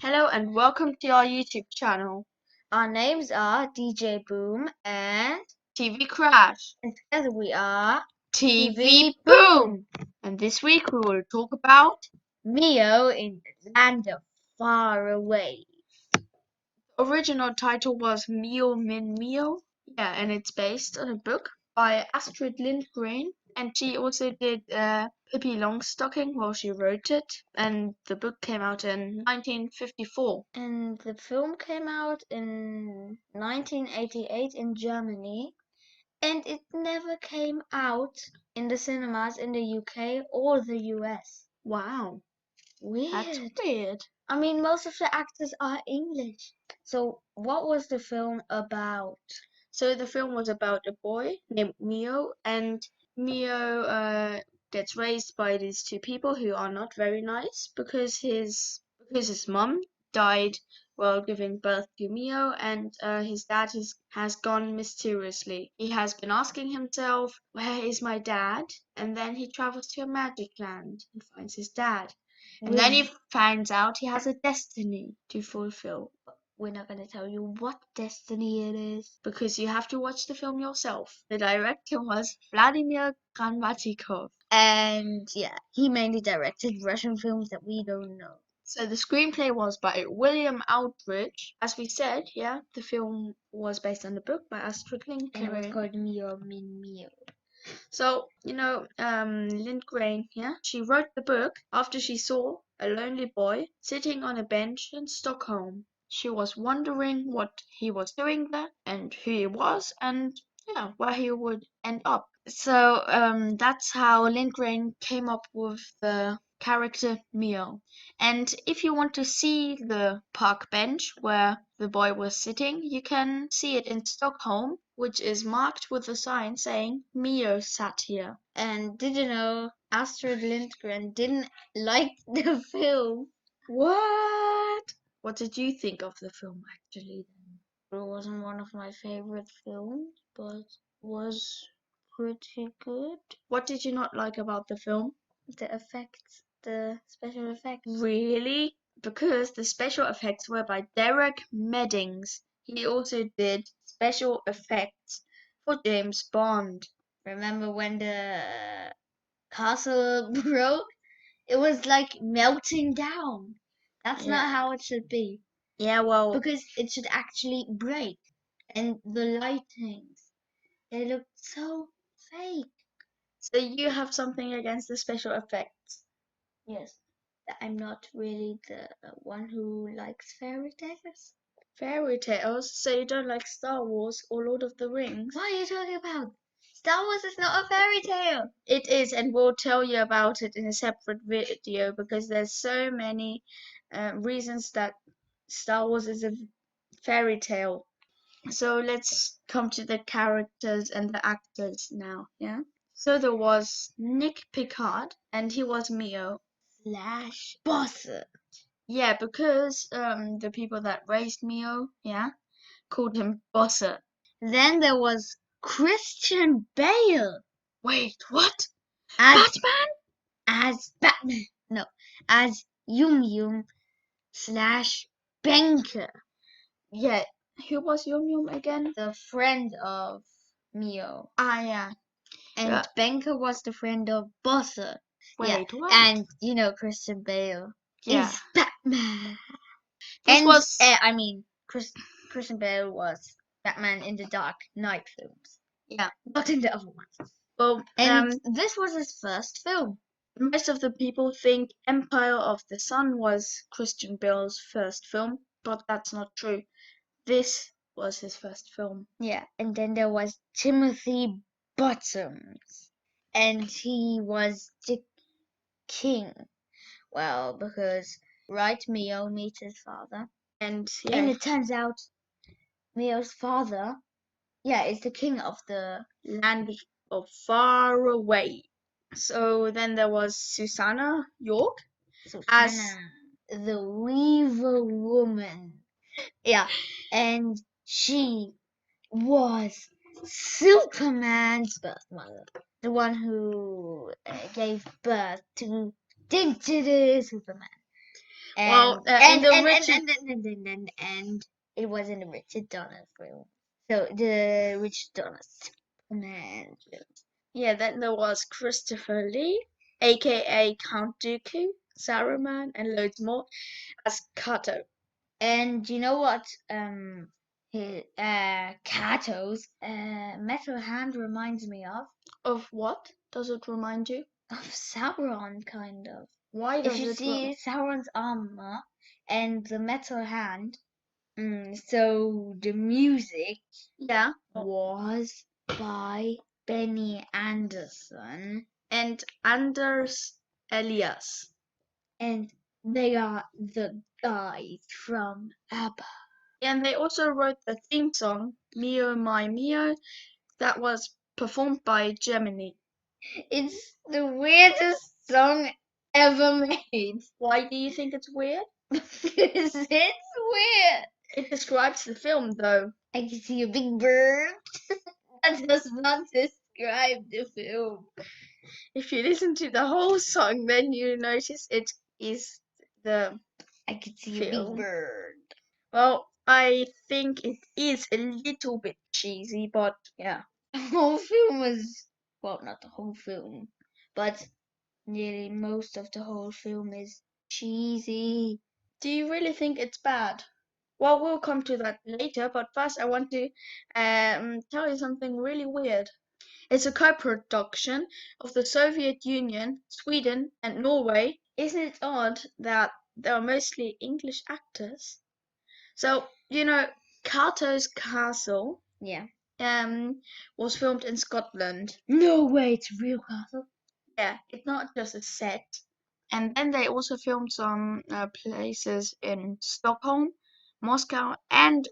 Hello and welcome to our YouTube channel, Our names are DJ Boom and TV Crash, together we are TV Boom! And this week we will talk about Mio in the land of far away. the original title was Mio Min Mio. Yeah, and it's based on a book by Astrid Lindgren, and she also did Pippi Longstocking while she wrote it, and the book came out in 1954. And the film came out in 1988 in Germany, and it never came out in the cinemas in the UK or the US. Wow, that's Weird. weird. I mean, most of the actors are English. So, what was the film about? So the film was about a boy named Mio, and Mio gets raised by these two people who are not very nice because his mom died while giving birth to Mio, and his dad has gone mysteriously. He has been asking himself, "Where is my dad?" And then he travels to a magic land and finds his dad. And then he finds out he has a destiny to fulfill. We're not going to tell you what destiny it is. Because you have to watch the film yourself. The director was Vladimir Grammatikov. And yeah, he mainly directed Russian films that we don't know. So the screenplay was by William Outridge. As we said, yeah, the film was based on the book by Astrid Lindgren. And it was called Mio Min Mio. So, Lindgren, yeah, she wrote the book after she saw a lonely boy sitting on a bench in Stockholm. She was wondering what he was doing there and who he was and yeah, where he would end up. So that's how Lindgren came up with the character Mio. And if you want to see the park bench where the boy was sitting, you can see it in Stockholm, which is marked with a sign saying Mio sat here. And did you know Astrid Lindgren didn't like the film? What? What did you think of the film actually then? It wasn't one of my favorite films, but was pretty good. What did you not like about the film? The effects, the special effects. Really? Because the special effects were by Derek Meddings. He also did special effects for James Bond. Remember when the castle broke? It was like melting down. That's not how it should be. Yeah, well, Because it should actually break. And the lightings, they looked so fake. so you have something against the special effects? Yes, I'm not really the one who likes fairy tales. Fairy tales? So you don't like Star Wars or Lord of the Rings? What are you talking about? Star Wars is not a fairy tale. It is, and we'll tell you about it in a separate video because there's so many reasons that Star Wars is a fairy tale. So let's come to the characters and the actors now, yeah? So there was Nick Picard, and he was Mio. Slash boss. Yeah, because the people that raised Mio, yeah, called him Bossa. Then there was Christian Bale. Wait, what? As Batman? As Batman. No, as Yum Yum slash Benker. Yeah, who was Yum Yum again? The friend of Mio. Ah, yeah. And Yeah. Benker was the friend of Bossa. Wait, what? And you know Christian Bale is Batman. Christian Bale was Batman in the Dark Knight films. Yeah. Not in the other ones. Well, And this was his first film. Most of the people think Empire of the Sun was Christian Bale's first film, but that's not true. This was his first film. Yeah, and then there was Timothy Bottoms, and he was the king. Well, because Mio meets his father, And and it turns out Mio's father, is the king of the land of far away. So then there was Susanna York as the Weaver Woman. Yeah, and she was Superman's birth mother, the one who gave birth to digital Superman. Well, And in the Richard, and it wasn't a Richard Donner film. So the Richard Donner Superman film. yeah, then there was Christopher Lee, aka Count Dooku, Saruman, and loads more as Kato. And you know what? Kato's metal hand reminds me of Of what does it remind you? Sauron, kind of. Why If does you it? see Sauron's armor and the metal hand, so the music Yeah. was by Benny Anderson, And Anders Elias. and they are the guys from ABBA. And they also wrote the theme song, Mio My Mio, that was performed by Gemini. It's the weirdest song ever made. Why do you think it's weird? Because it's weird. It describes the film, though. I can see a big bird. That does not describe the film. If you listen to the whole song, then you notice it is the I can see a film. big bird. Well, I think it is a little bit cheesy, but yeah. The whole film was, well, not the whole film, but nearly most of the whole film is cheesy. Do you really think it's bad? Well, we'll come to that later, but first I want to tell you something really weird. It's a co-production of the Soviet Union, Sweden, and Norway. Isn't it odd that they are mostly English actors? So, you know, Cato's Castle Yeah. was filmed in Scotland. No way, it's a real castle. Yeah, it's not just a set. And then they also filmed some places in Stockholm, Moscow, and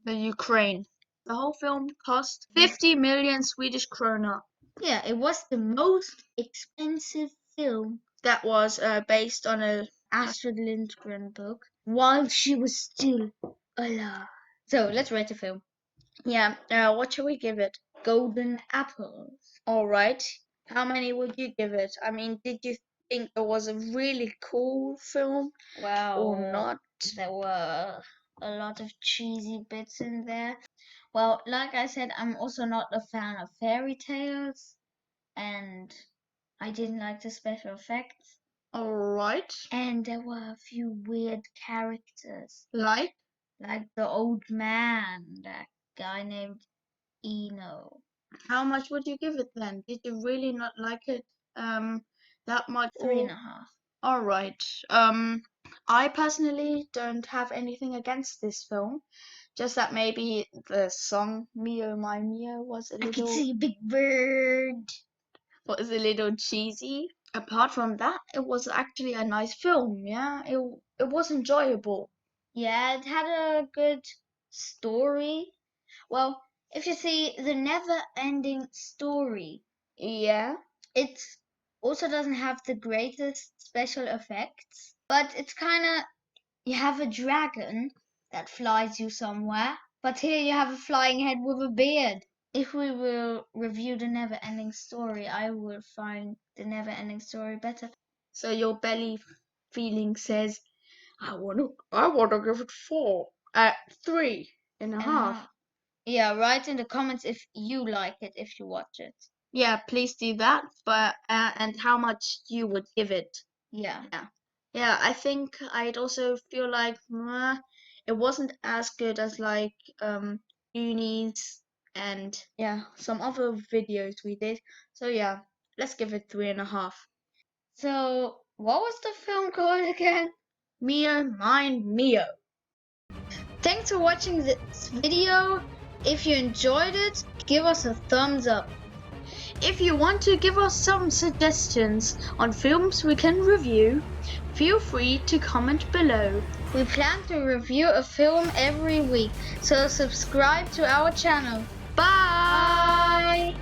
the Ukraine. The whole film cost 50 million Swedish krona. Yeah, it was the most expensive film That was based on a. Astrid Lindgren book while she was still alive. So let's rate the film. Yeah, what shall we give it? Golden Apples. All right. How many would you give it? I mean, did you think it was a really cool film Well, or not? there were a lot of cheesy bits in there. Well, like I said, I'm also not a fan of fairy tales, and I didn't like the special effects. All right. And there were a few weird characters, Like? like the old man, that guy named Eno. How much would you give it then? Did you really not like it that much? 3.5. All right. I personally don't have anything against this film. Just that maybe the song Mio My Mio was a I can little see a big bird. cheesy. Apart from that, it was actually a nice film, yeah? It was enjoyable. Yeah, it had a good story. Well, if you see the never-ending story, Yeah. it also doesn't have the greatest special effects, but it's kind of, you have a dragon that flies you somewhere, but here you have a flying head with a beard. If we will review the never-ending story, I will find the never-ending story better. So your belly feeling says, I wanna give it 4. 3.5. Yeah, write in the comments if you like it, if you watch it. Yeah, please do that. But and how much you would give it? Yeah. Yeah, I think I'd also feel like it wasn't as good as like Goonies and yeah, some other videos we did. So yeah, let's give it 3.5. So, what was the film called again? Mio, mine, Mio. Thanks for watching this video. If you enjoyed it, give us a thumbs up. If you want to give us some suggestions on films we can review, feel free to comment below. We plan to review a film every week, so subscribe to our channel. Bye!